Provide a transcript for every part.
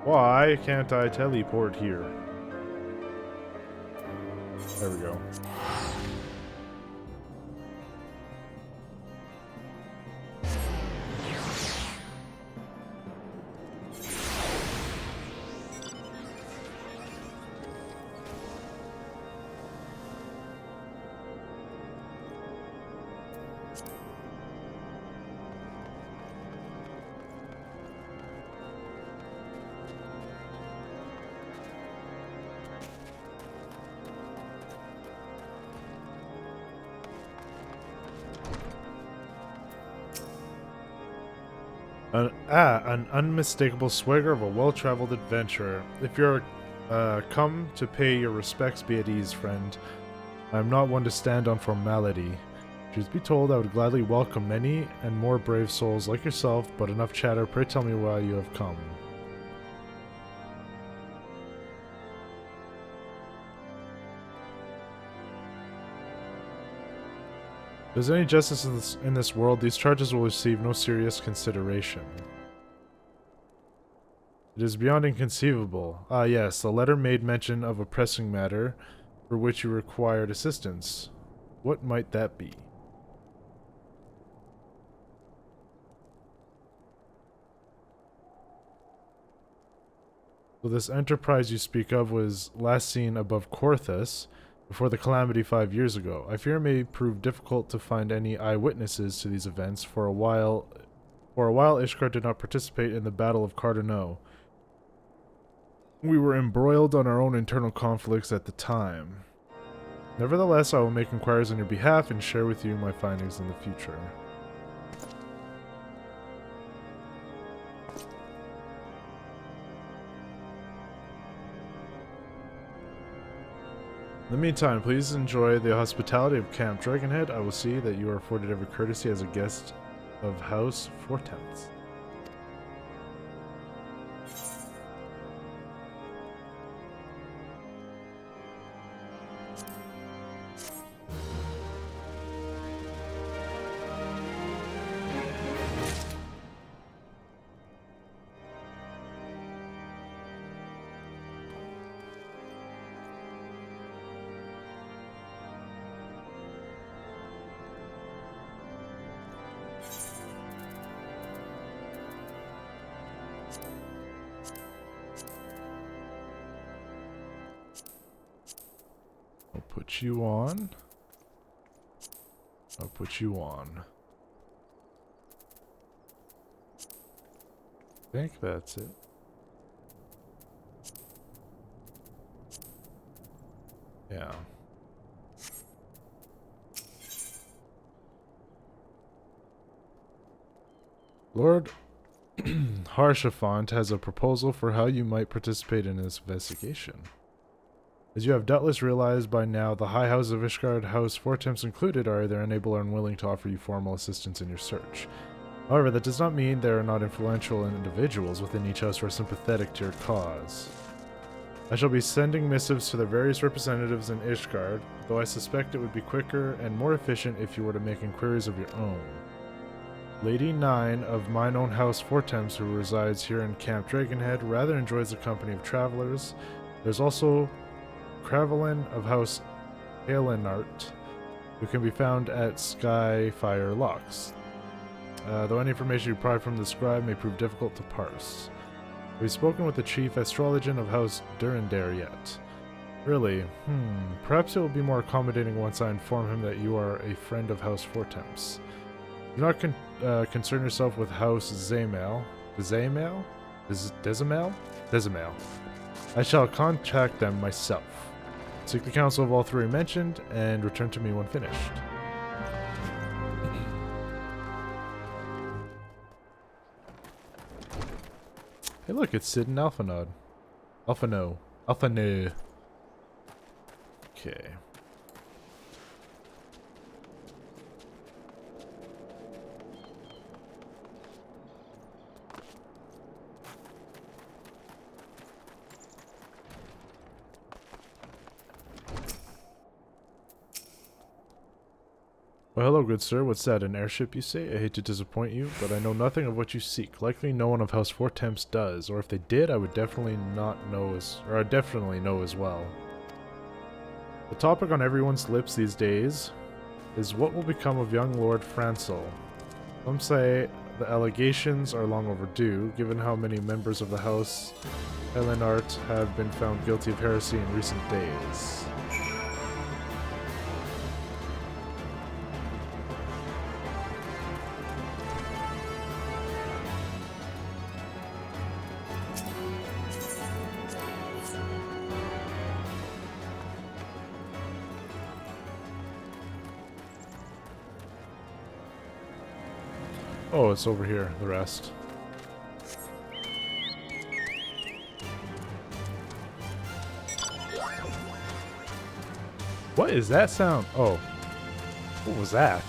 Why can't I teleport here? There we go. An unmistakable swagger of a well-traveled adventurer. If you're come to pay your respects, be at ease, friend. I am not one to stand on formality. Truth be told, I would gladly welcome many and more brave souls like yourself, but enough chatter, pray tell me why you have come. If there's any justice in this world, these charges will receive no serious consideration. It is beyond inconceivable. Ah yes, the letter made mention of a pressing matter for which you required assistance. What might that be? So this enterprise you speak of was last seen above Korthus before the calamity 5 years ago. I fear it may prove difficult to find any eyewitnesses to these events. For a while Ishkar did not participate in the Battle of Cardano. We were embroiled on our own internal conflicts at the time. Nevertheless, I will make inquiries on your behalf and share with you my findings in the future. In the meantime, please enjoy the hospitality of Camp Dragonhead. I will see that you are afforded every courtesy as a guest of House Fortemps. I'll put you on. I'll put you on. I think that's it. Yeah. Lord Harshafont has a proposal for how you might participate in this investigation. As you have doubtless realized by now, the High House of Ishgard, House Fortemps included, are either unable or unwilling to offer you formal assistance in your search. However, that does not mean there are not influential individuals within each house who are sympathetic to your cause. I shall be sending missives to the various representatives in Ishgard, though I suspect it would be quicker and more efficient if you were to make inquiries of your own. Lady 9 of mine own house Fortemps, who resides here in Camp Dragonhead, rather enjoys the company of travelers. There's also Cravelin of House Halenart, who can be found at Skyfire Locks. Though any information you pry from the scribe may prove difficult to parse. We've spoken with the chief astrologian of House Durandare yet. Really? Perhaps it will be more accommodating once I inform him that you are a friend of House Fortemps. Do not concern yourself with House Zamael. Zamael? Dezimael? I shall contact them myself. Seek the counsel of all three mentioned, and return to me when finished. Hey look, it's Sid and Alphanod. Alphano. Okay. Well, hello, good sir. What's that, an airship, you say? I hate to disappoint you, but I know nothing of what you seek. Likely no one of House 4 Temps does, or if they did, I would definitely know as well. The topic on everyone's lips these days is what will become of young Lord Francel. Some say the allegations are long overdue, given how many members of the House LNC have been found guilty of heresy in recent days. Oh, it's over here, the rest. What is that sound? Oh. What was that?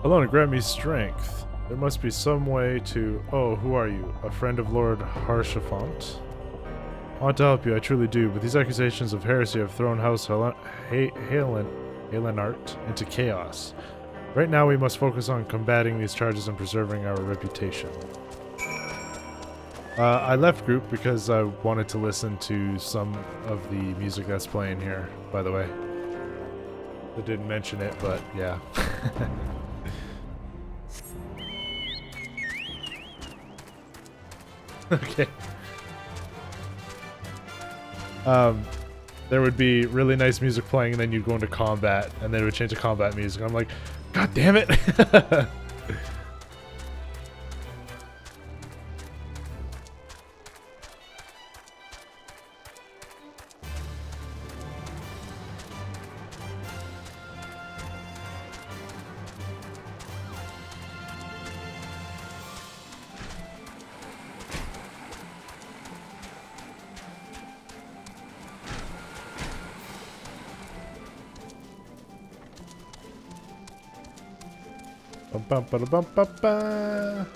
Alone, grant me strength. There must be some way to... Oh, who are you? A friend of Lord Harshafont? I want to help you, I truly do, but these accusations of heresy have thrown House Halenart into chaos. Right now we must focus on combating these charges and preserving our reputation. I left group because I wanted to listen to some of the music that's playing here, by the way. I didn't mention it, but yeah. Okay. There would be really nice music playing, and then you'd go into combat, and then it would change to combat music. I'm like, God damn it! Bum, ba, bum, ba, ba.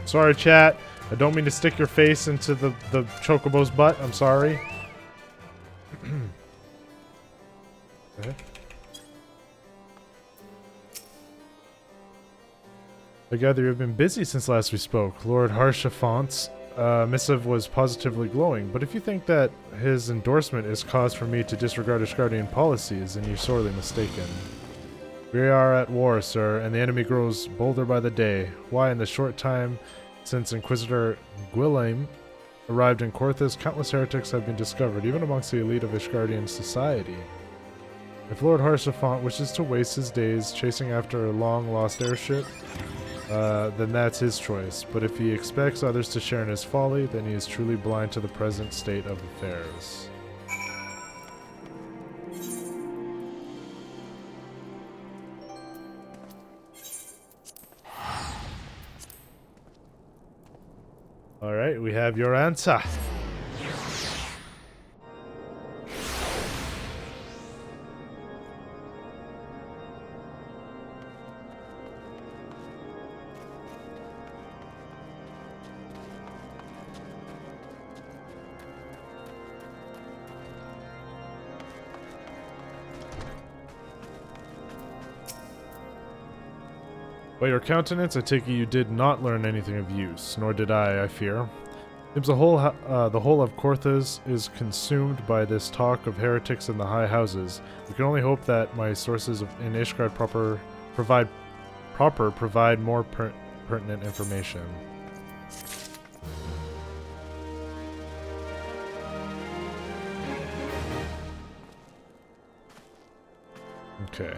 Sorry, chat. I don't mean to stick your face into the chocobo's butt. I'm sorry. Okay. I gather you've been busy since last we spoke. Lord Harshafont's missive was positively glowing, but if you think that his endorsement is cause for me to disregard Ishgardian policies, then you're sorely mistaken. We are at war, sir, and the enemy grows bolder by the day. Why, in the short time since Inquisitor Gwilym arrived in Korthus, countless heretics have been discovered, even amongst the elite of Ishgardian society. If Lord Harshafont wishes to waste his days chasing after a long-lost airship, then that's his choice. But if he expects others to share in his folly, then he is truly blind to the present state of affairs. Alright, we have your answer. By your countenance, I take it you did not learn anything of use, nor did I fear. Seems the whole of Korthus is consumed by this talk of heretics in the high houses. We can only hope that my sources in Ishgard provide more pertinent information. Okay.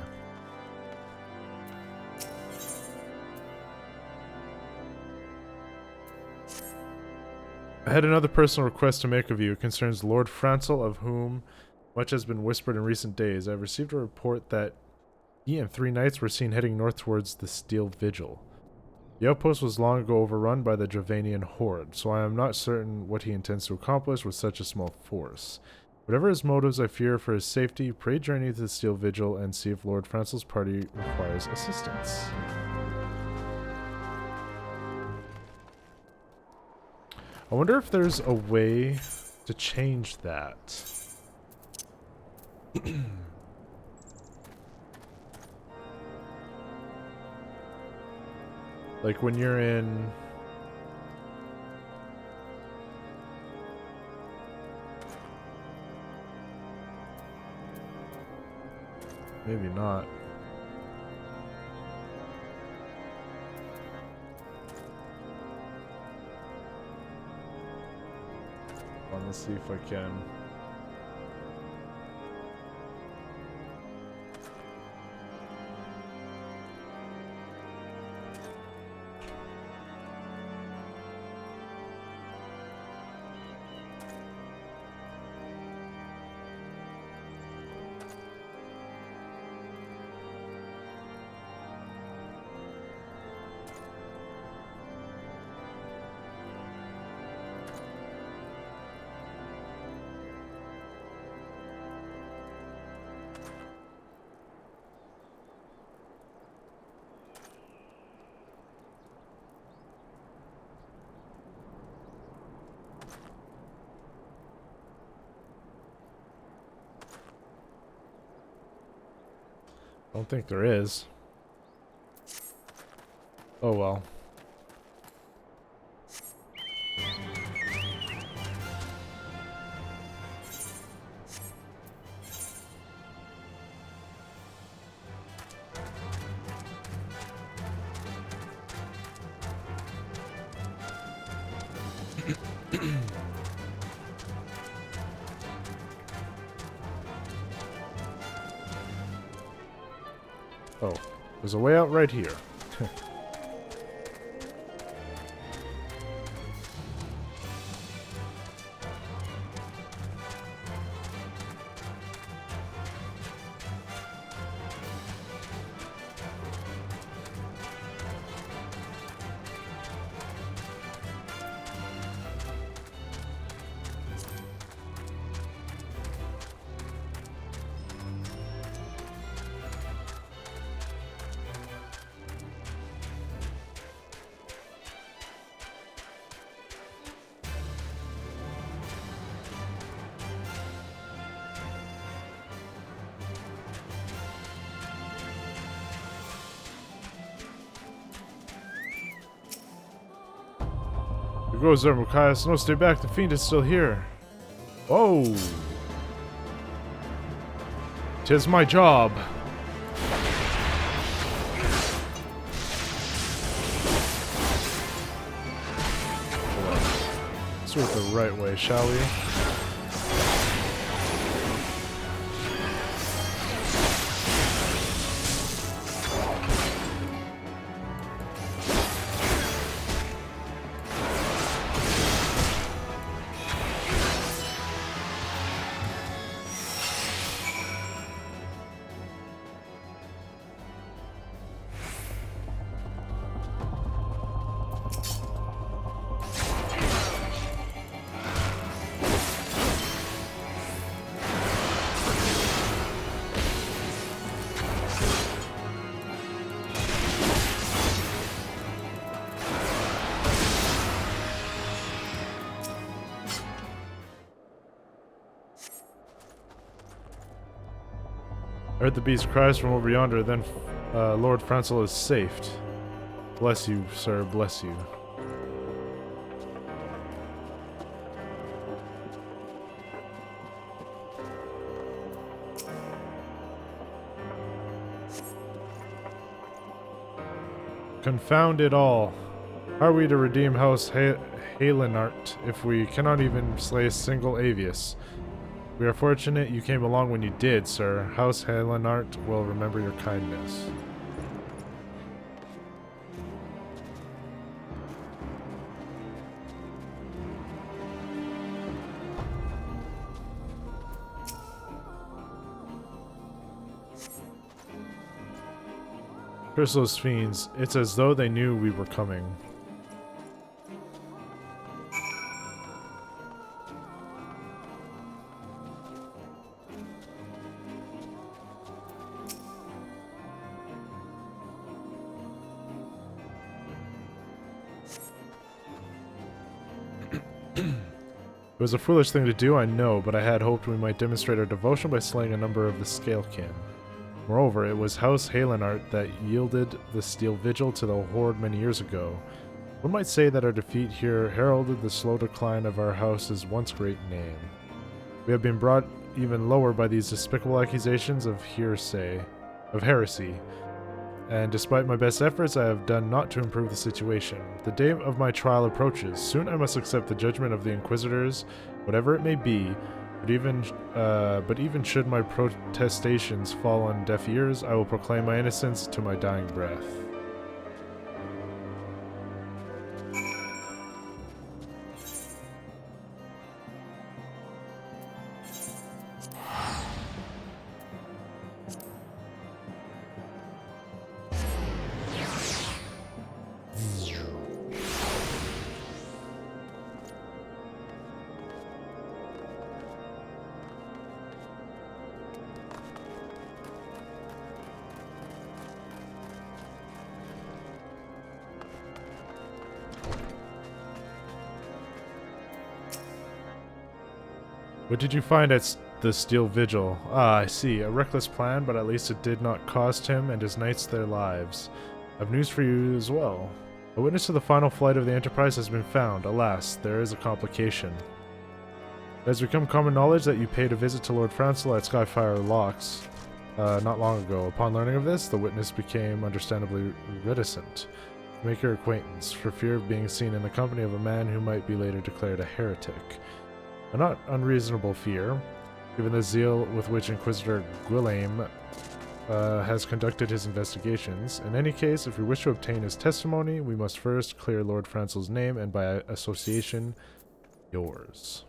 I had another personal request to make of you. It concerns Lord Francel, of whom much has been whispered in recent days. I've received a report that he and 3 knights were seen heading north towards the Steel Vigil. The outpost was long ago overrun by the Dravanian horde, so I am not certain what he intends to accomplish with such a small force. Whatever his motives, I fear for his safety. Pray journey to the Steel Vigil and see if Lord Francel's party requires assistance. I wonder if there's a way to change that. Like when you're in... Maybe not. Let's see if I can. I don't think there is. Oh well. Oh, there's a way out right here. Here goes there, MochaMassiah. No, stay back. The fiend is still here. Whoa. 'Tis my job. Let's do it the right way, shall we? I heard the beast cries from over yonder, then Lord Francel is saved. Bless you, sir, bless you. Confound it all. How are we to redeem House Halenart if we cannot even slay a single Avius? We are fortunate you came along when you did, sir. House Helenart will remember your kindness. Curse those fiends. It's as though they knew we were coming. It was a foolish thing to do, I know, but I had hoped we might demonstrate our devotion by slaying a number of the Scalekin. Moreover, it was House Helenart that yielded the Steel Vigil to the Horde many years ago. One might say that our defeat here heralded the slow decline of our house's once great name. We have been brought even lower by these despicable accusations of heresy, and despite my best efforts, I have done naught to improve the situation. The day of my trial approaches. Soon I must accept the judgment of the Inquisitors, whatever it may be, but even should my protestations fall on deaf ears, I will proclaim my innocence to my dying breath. What did you find at the Steel Vigil? Ah, I see. A reckless plan, but at least it did not cost him and his knights their lives. I have news for you as well. A witness to the final flight of the Enterprise has been found. Alas, there is a complication. It has become common knowledge that you paid a visit to Lord Francel at Skyfire Locks not long ago. Upon learning of this, the witness became understandably reticent to make your acquaintance, for fear of being seen in the company of a man who might be later declared a heretic. A not unreasonable fear, given the zeal with which Inquisitor Guillaume has conducted his investigations. In any case, if we wish to obtain his testimony, we must first clear Lord Francel's name and by association, yours.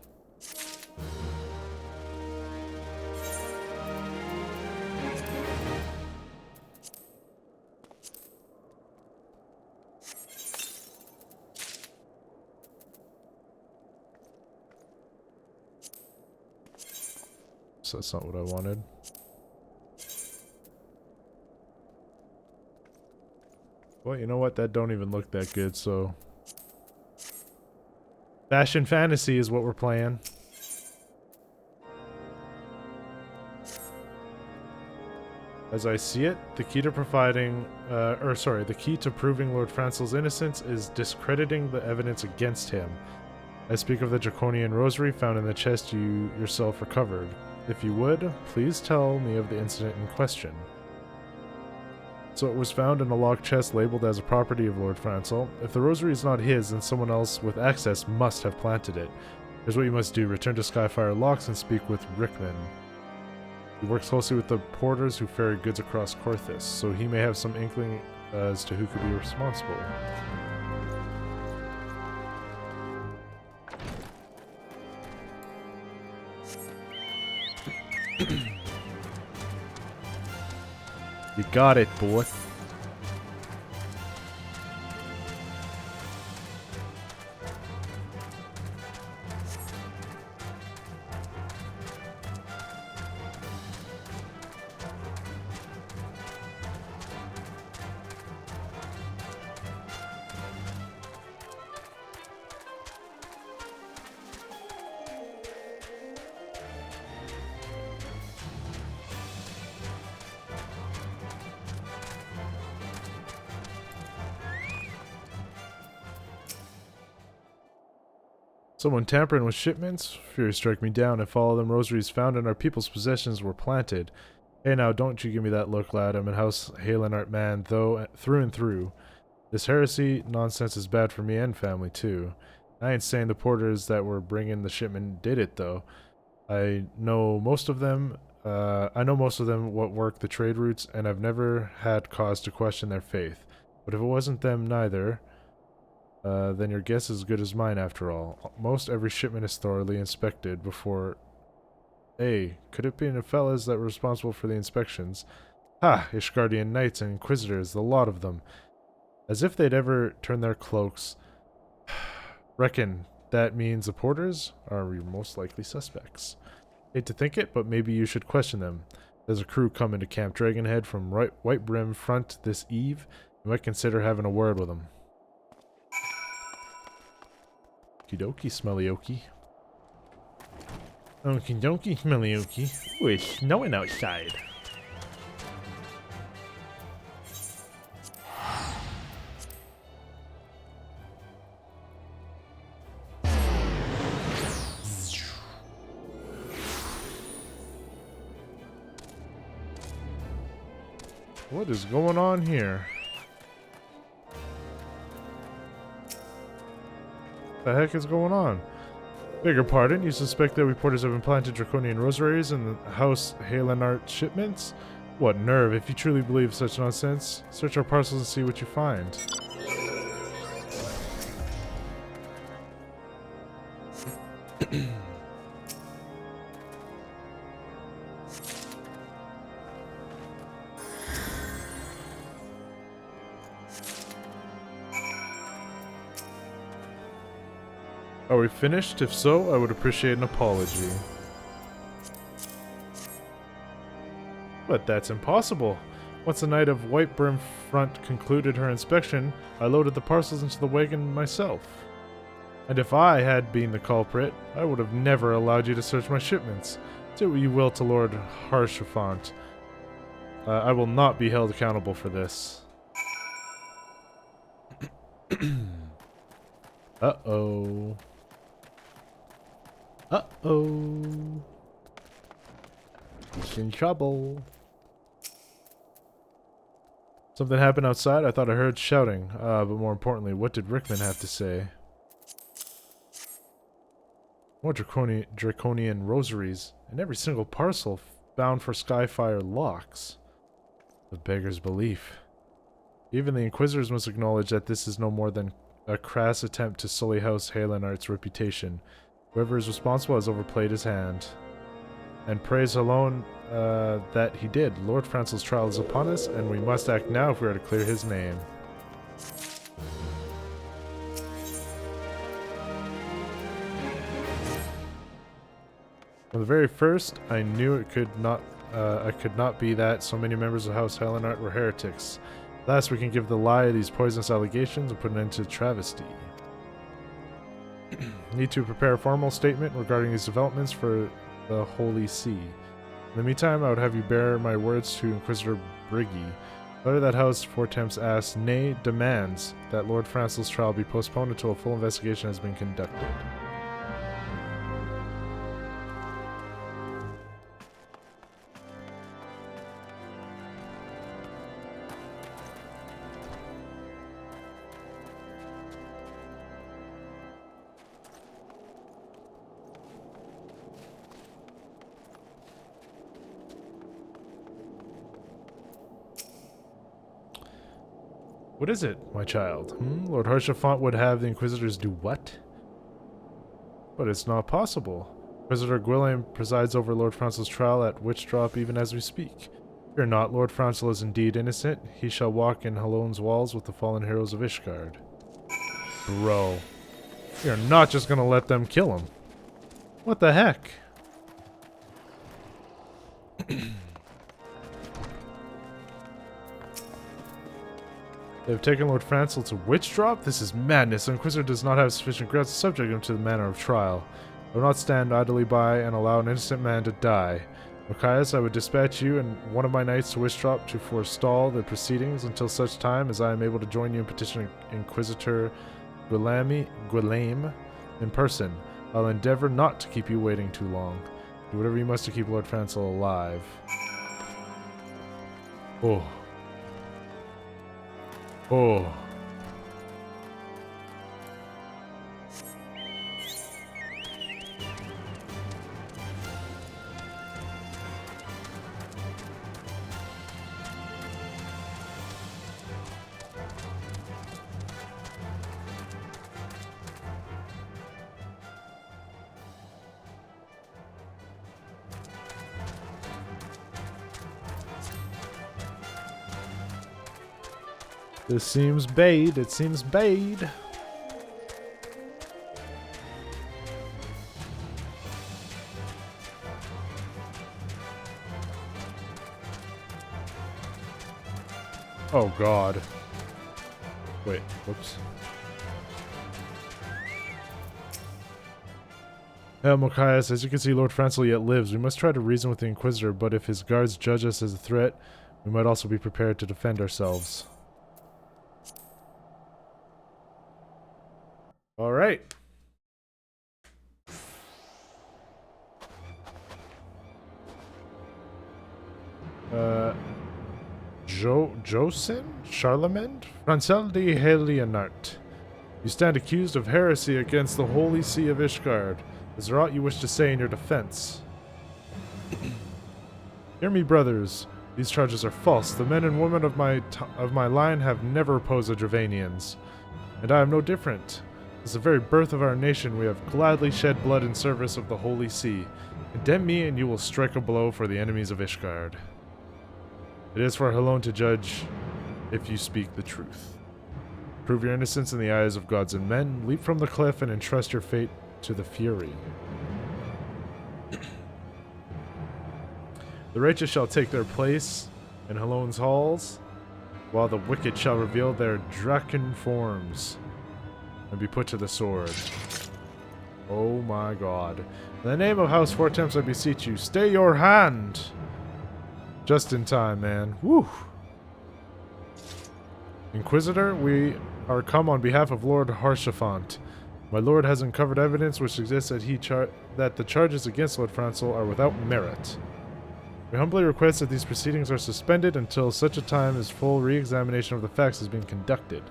So that's not what I wanted. Well, you know what? That don't even look that good, so... Fashion Fantasy is what we're playing. As I see it, the key to the key to proving Lord Francel's innocence is discrediting the evidence against him. I speak of the Draconian rosary found in the chest you yourself recovered. If you would, please tell me of the incident in question. So it was found in a locked chest labeled as a property of Lord Francel. If the rosary is not his, then someone else with access must have planted it. Here's what you must do. Return to Skyfire Locks and speak with Rickman. He works closely with the porters who ferry goods across Corthus, so he may have some inkling as to who could be responsible. You got it, boy. Someone tampering with shipments? Fury strike me down if all of them rosaries found in our people's possessions were planted. Hey now, don't you give me that look, lad. I'm a House Helenart man, though, through and through. This heresy nonsense is bad for me and family, too. I ain't saying the porters that were bringing the shipment did it, though. I know most of them. What work the trade routes, and I've never had cause to question their faith. But if it wasn't them neither, then your guess is as good as mine after all. Most every shipment is thoroughly inspected before... Hey, could it be the fellas that were responsible for the inspections? Ha! Ishgardian knights and inquisitors, the lot of them. As if they'd ever turn their cloaks. Reckon that means the porters are your most likely suspects. Hate to think it, but maybe you should question them. There's a crew coming to Camp Dragonhead from White Brim Front this eve. You might consider having a word with them. Okie dokie, smelly okie. Okie dokie, smelly okie. Ooh, it's snowing outside. What is going on here? The heck is going on? Beg your pardon, you suspect that reporters have implanted draconian rosaries in the House Halenart shipments? What nerve, if you truly believe such nonsense. Search our parcels and see what you find. Are we finished? If so, I would appreciate an apology. But that's impossible. Once the Knight of White Brim Front concluded her inspection, I loaded the parcels into the wagon myself. And if I had been the culprit, I would have never allowed you to search my shipments. Do what you will to Lord Harshaphant. I will not be held accountable for this. Uh-oh. Uh-oh. He's in trouble. Something happened outside. I thought I heard shouting. But more importantly, what did Rickman have to say? More draconian rosaries, and every single parcel bound for Skyfire locks. The beggar's belief. Even the Inquisitors must acknowledge that this is no more than a crass attempt to sully House Halenart's reputation. Whoever is responsible has overplayed his hand. And praise alone that he did. Lord Francel's trial is upon us, and we must act now if we are to clear his name. From the very first, I knew it could not be that so many members of House Halenart were heretics. Last, we can give the lie of these poisonous allegations and put an end to travesty. Need to prepare a formal statement regarding these developments for the Holy See. In the meantime, I would have you bear my words to Inquisitor Briggy. Whether that house four-temps asks, nay, demands, that Lord Francel's trial be postponed until a full investigation has been conducted. What is it, my child? Lord Harshaphant would have the Inquisitors do what? But it's not possible. Inquisitor Gwilliam presides over Lord Francel's trial at Witchdrop even as we speak. Fear not, Lord Francel is indeed innocent. He shall walk in Halone's walls with the fallen heroes of Ishgard. Bro. You're not just gonna let them kill him. What the heck? They've taken Lord Francel to Witchdrop? This is madness. The Inquisitor does not have sufficient grounds to subject him to the manner of trial. I will not stand idly by and allow an innocent man to die. Machias, I would dispatch you and one of my knights to Witchdrop to forestall the proceedings until such time as I am able to join you in petitioning Inquisitor Gwilame in person. I'll endeavor not to keep you waiting too long. Do whatever you must to keep Lord Francel alive. Oh. Oh. This seems bait. It seems bait. Oh god. Wait, whoops. MochaMassiah, as you can see, Lord Franzel yet lives. We must try to reason with the Inquisitor, but if his guards judge us as a threat, we might also be prepared to defend ourselves. Alright. Josin? Charlemagne? Francel de Helianart. You stand accused of heresy against the Holy See of Ishgard. Is there aught you wish to say in your defense? Hear me, brothers. These charges are false. The men and women of my line have never opposed the Dravanians. And I am no different. Since the very birth of our nation, we have gladly shed blood in service of the Holy See. Condemn me, and you will strike a blow for the enemies of Ishgard. It is for alone to judge if you speak the truth. Prove your innocence in the eyes of gods and men. Leap from the cliff and entrust your fate to the Fury. The righteous shall take their place in Halone's halls, while the wicked shall reveal their draken forms and be put to the sword. Oh my god. In the name of House Fortemps, I beseech you, stay your hand! Just in time, man. Woo! Inquisitor, we are come on behalf of Lord Harshaphant. My lord has uncovered evidence which suggests that the charges against Lord Franzel are without merit. We humbly request that these proceedings are suspended until such a time as full re-examination of the facts has been conducted.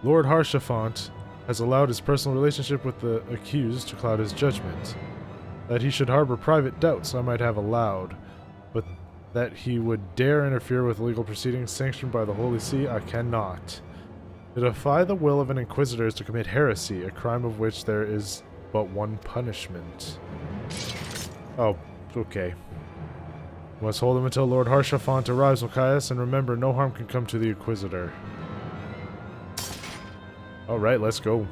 Lord Harshaphant has allowed his personal relationship with the accused to cloud his judgment. That he should harbor private doubts I might have allowed, but that he would dare interfere with legal proceedings sanctioned by the Holy See, I cannot. To defy the will of an inquisitor is to commit heresy, a crime of which there is but one punishment. Oh, okay. We must hold him until Lord Harshaphant arrives, MochaMassiah, and remember, no harm can come to the Inquisitor. Alright, let's go.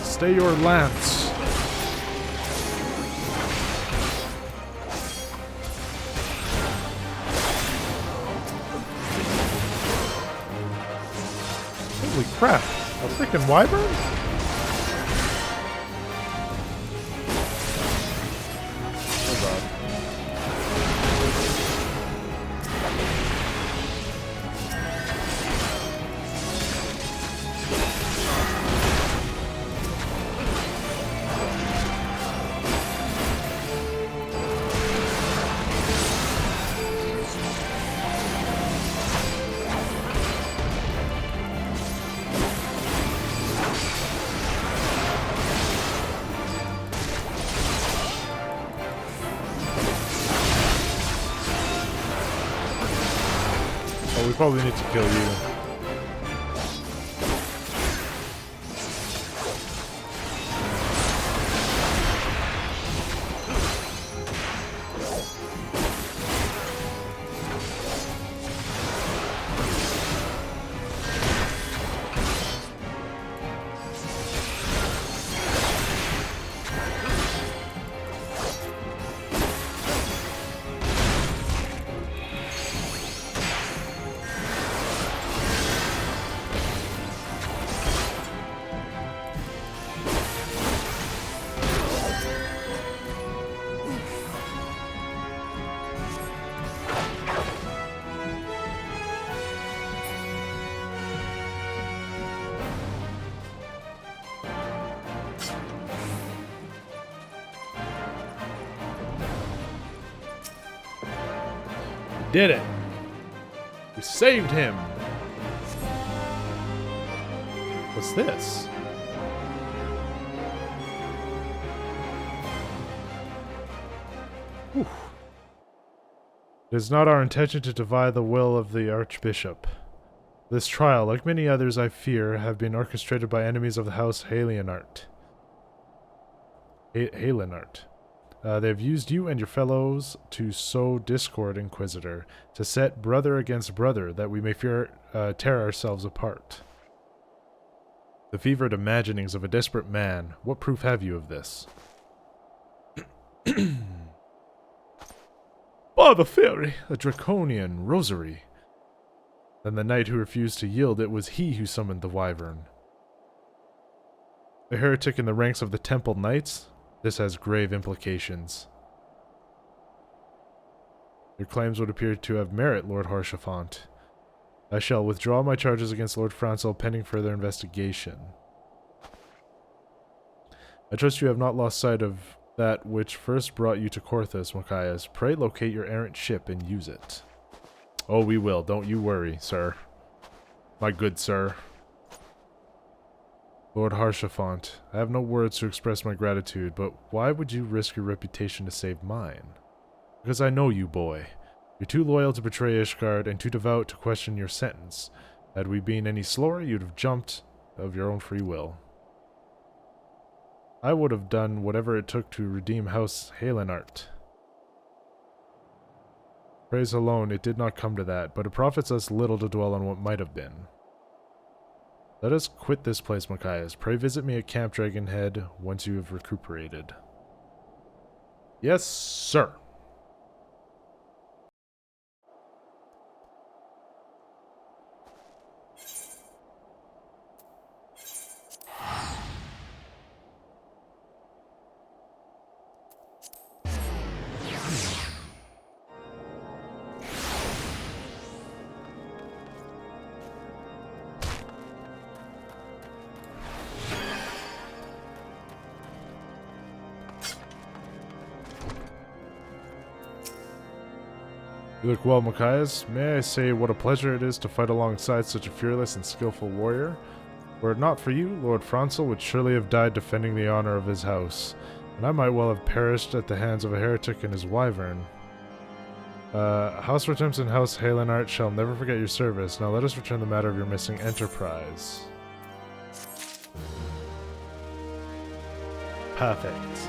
Stay your lance. Holy crap! A freaking wyvern? We probably need to kill you. did it! We saved him! What's this? Whew. It is not our intention to defy the will of the Archbishop. This trial, like many others I fear, have been orchestrated by enemies of the House Halenart. Halenart. They have used you and your fellows to sow discord, Inquisitor, to set brother against brother, that we may tear ourselves apart. The fevered imaginings of a desperate man. What proof have you of this? By the Fairy! A draconian rosary. Then the knight who refused to yield, it was he who summoned the wyvern. A heretic in the ranks of the Temple Knights? This has grave implications. Your claims would appear to have merit, Lord Haurchefant. I shall withdraw my charges against Lord Francel pending further investigation. I trust you have not lost sight of that which first brought you to Korthus, MochaMassiah. Pray locate your errant ship and use it. Oh, we will. Don't you worry, sir. My good sir. Lord Haurchefant, I have no words to express my gratitude, but why would you risk your reputation to save mine? Because I know you, boy. You're too loyal to betray Ishgard and too devout to question your sentence. Had we been any slower, you'd have jumped of your own free will. I would have done whatever it took to redeem House Halenart. Praise alone, it did not come to that, but it profits us little to dwell on what might have been. Let us quit this place, MochaMassiah. Pray visit me at Camp Dragonhead once you have recuperated. Yes, sir. You look well, MochaMassiah. May I say what a pleasure it is to fight alongside such a fearless and skillful warrior? Were it not for you, Lord Francel would surely have died defending the honor of his house, and I might well have perished at the hands of a heretic and his wyvern. House Hortense and House Halenart shall never forget your service. Now let us return the matter of your missing enterprise. Perfect.